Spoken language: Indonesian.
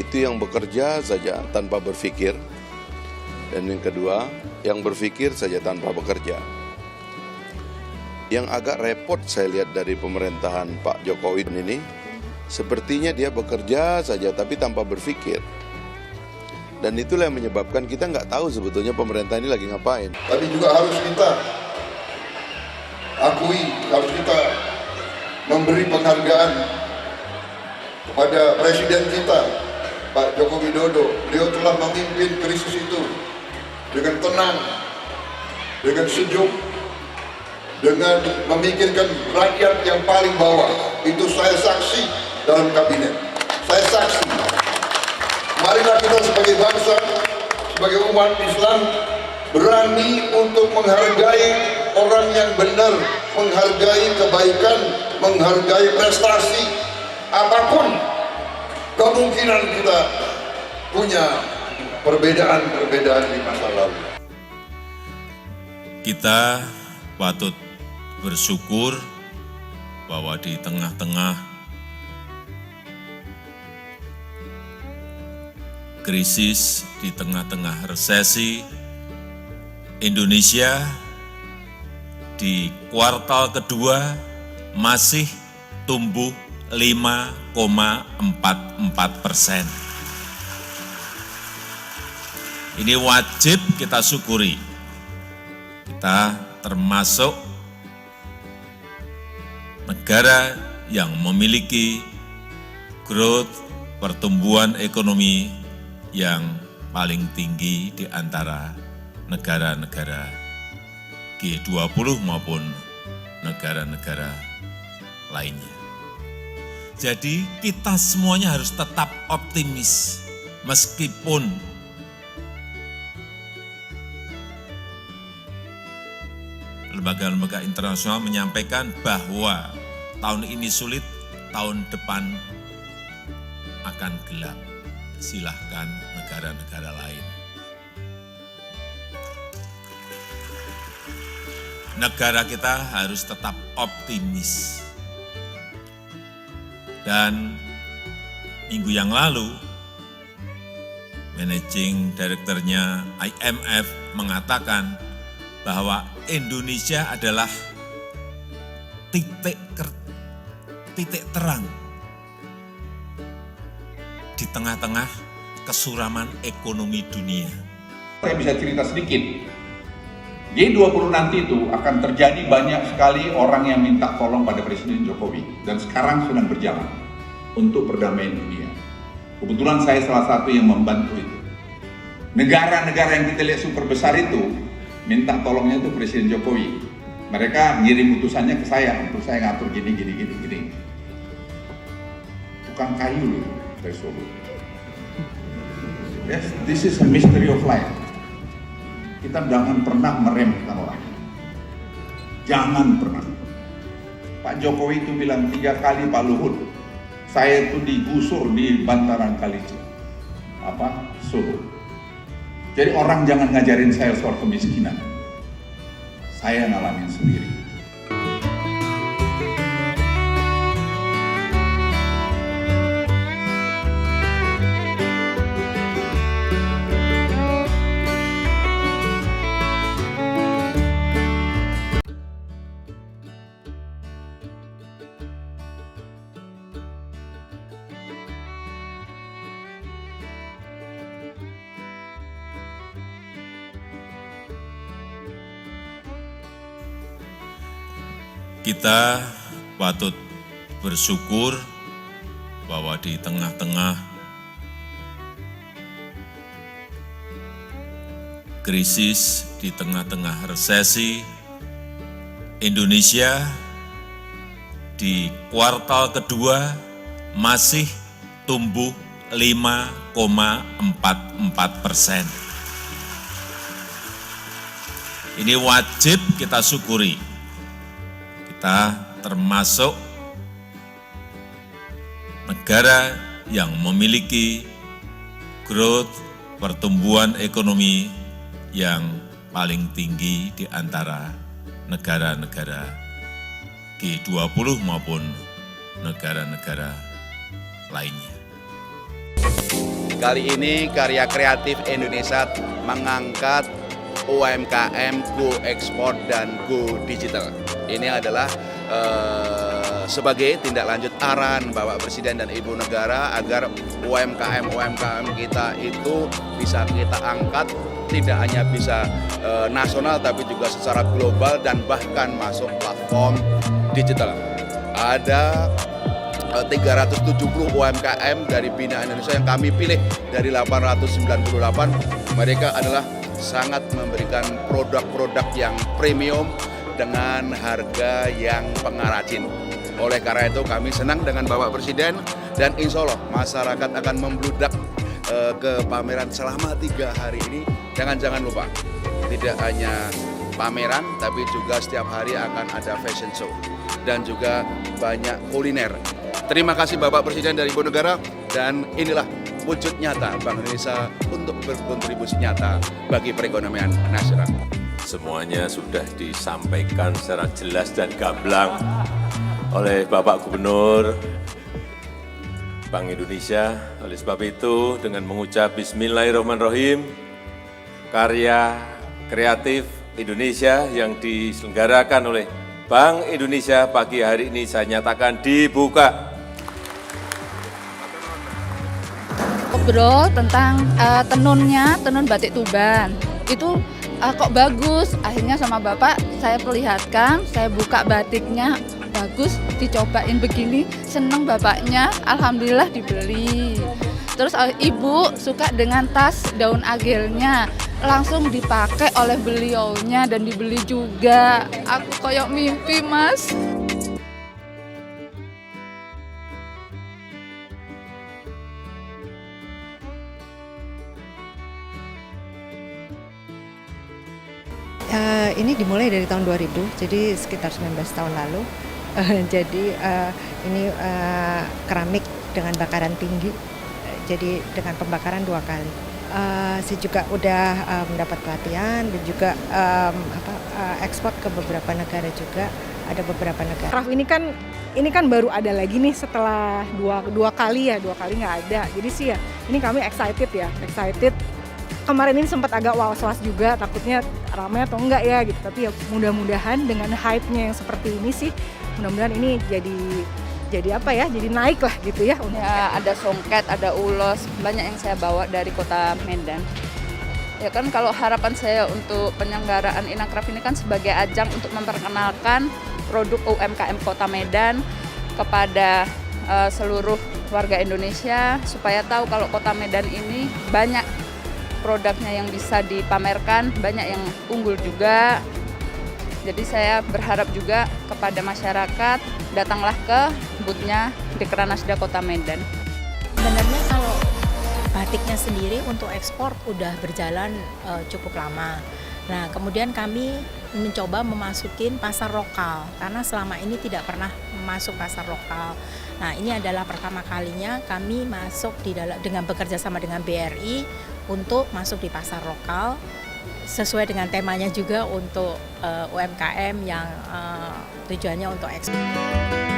itu yang bekerja saja tanpa berpikir, dan yang kedua, yang berpikir saja tanpa bekerja. Yang agak repot saya lihat dari pemerintahan Pak Jokowi ini, sepertinya dia bekerja saja tapi tanpa berpikir. Dan itulah yang menyebabkan kita nggak tahu sebetulnya pemerintah ini lagi ngapain. Tapi juga harus kita akui, harus kita memberi penghargaan kepada Presiden kita, Pak Joko Widodo. Beliau telah memimpin krisis itu dengan tenang, dengan sejuk, dengan memikirkan rakyat yang paling bawah. Itu saya saksi dalam kabinet. Saya saksi. Marilah kita sebagai bangsa, sebagai umat Islam, berani untuk menghargai orang yang benar, menghargai kebaikan, menghargai prestasi. Apapun kemungkinan kita punya perbedaan-perbedaan di masa lalu. Kita patut bersyukur bahwa di tengah-tengah krisis, di tengah-tengah resesi, Indonesia di kuartal kedua masih tumbuh 5,44%. Ini wajib kita syukuri. Kita termasuk negara yang memiliki growth pertumbuhan ekonomi yang paling tinggi di antara negara-negara G20 maupun negara-negara lainnya. Jadi kita semuanya harus tetap optimis meskipun lembaga-lembaga internasional menyampaikan bahwa tahun ini sulit, tahun depan akan gelap. Silahkan negara-negara lain. Negara kita harus tetap optimis. Dan minggu yang lalu, Managing Director-nya IMF mengatakan bahwa Indonesia adalah titik terang di tengah-tengah kesuraman ekonomi dunia. Saya bisa cerita sedikit. G20 nanti itu akan terjadi banyak sekali orang yang minta tolong pada Presiden Jokowi dan sekarang sedang berjalan untuk perdamaian dunia. Kebetulan saya salah satu yang membantu itu. Negara-negara yang kita lihat super besar itu minta tolongnya itu Presiden Jokowi. Mereka ngirim utusannya ke saya untuk saya ngatur gini. Tukang kayu loh, saya suruh. Yes, this is a mystery of life. Kita jangan pernah meremehkan orang. Jangan pernah. Pak Jokowi itu bilang 3 kali Pak Luhut, saya itu digusur di bantaran kali Solo. Jadi orang jangan ngajarin saya soal kemiskinan. Saya ngalamin sendiri. Kita patut bersyukur bahwa di tengah-tengah krisis, di tengah-tengah resesi, Indonesia di kuartal kedua masih tumbuh 5,44%. Ini wajib kita syukuri. Kita termasuk negara yang memiliki growth pertumbuhan ekonomi yang paling tinggi di antara negara-negara G20 maupun negara-negara lainnya. Kali ini Karya Kreatif Indonesia mengangkat UMKM Go Ekspor dan Go Digital. Ini adalah sebagai tindak lanjut arahan Bapak Presiden dan Ibu Negara agar UMKM kita itu bisa kita angkat, tidak hanya bisa nasional tapi juga secara global dan bahkan masuk platform digital. Ada 370 UMKM dari Bina Indonesia yang kami pilih dari 898. Mereka adalah sangat memberikan produk-produk yang premium dengan harga yang pengrajin. Oleh karena itu kami senang dengan Bapak Presiden dan insya Allah masyarakat akan membludak ke pameran selama 3 hari ini. Jangan lupa, tidak hanya pameran tapi juga setiap hari akan ada fashion show dan juga banyak kuliner. Terima kasih Bapak Presiden dari Ibu Negara, dan inilah wujud nyata Bank Indonesia untuk berkontribusi nyata bagi perekonomian nasional. Semuanya sudah disampaikan secara jelas dan gamblang oleh Bapak Gubernur Bank Indonesia. Oleh sebab itu, dengan mengucap Bismillahirrahmanirrahim, Karya Kreatif Indonesia yang diselenggarakan oleh Bank Indonesia pagi hari ini saya nyatakan dibuka. Ngobrol tentang tenun batik Tuban itu kok bagus. Akhirnya sama Bapak saya perlihatkan, saya buka batiknya, bagus, dicobain begini, seneng Bapaknya, alhamdulillah dibeli. Terus Ibu suka dengan tas daun agelnya, langsung dipakai oleh beliaunya dan dibeli juga. Aku koyok mimpi, Mas. Ini dimulai dari tahun 2000, jadi sekitar 19 tahun lalu. Jadi ini keramik dengan bakaran tinggi, jadi dengan pembakaran 2 kali. Saya juga udah mendapat pelatihan dan juga ekspor ke beberapa negara juga, ada beberapa negara. Craft ini kan baru ada lagi nih setelah dua kali nggak ada. Jadi sih ya ini kami excited. Kemarin ini sempat agak was-was juga, takutnya ramai atau enggak ya gitu. Tapi ya mudah-mudahan dengan hype-nya yang seperti ini sih, mudah-mudahan ini jadi apa ya, jadi naik lah gitu ya. Ya, ada songket, ada ulos, banyak yang saya bawa dari kota Medan. Ya kan kalau harapan saya untuk penyelenggaraan Inacraft ini kan sebagai ajang untuk memperkenalkan produk UMKM Kota Medan kepada seluruh warga Indonesia supaya tahu kalau Kota Medan ini banyak produknya yang bisa dipamerkan, banyak yang unggul juga. Jadi saya berharap juga kepada masyarakat, datanglah ke booth-nya di Kranasda Kota Medan. Sebenarnya kalau batiknya sendiri untuk ekspor udah berjalan cukup lama. Nah, kemudian kami mencoba memasukin pasar lokal karena selama ini tidak pernah masuk pasar lokal. Nah, ini adalah pertama kalinya kami masuk dengan bekerja sama dengan BRI untuk masuk di pasar lokal sesuai dengan temanya juga untuk UMKM yang tujuannya untuk ekspor.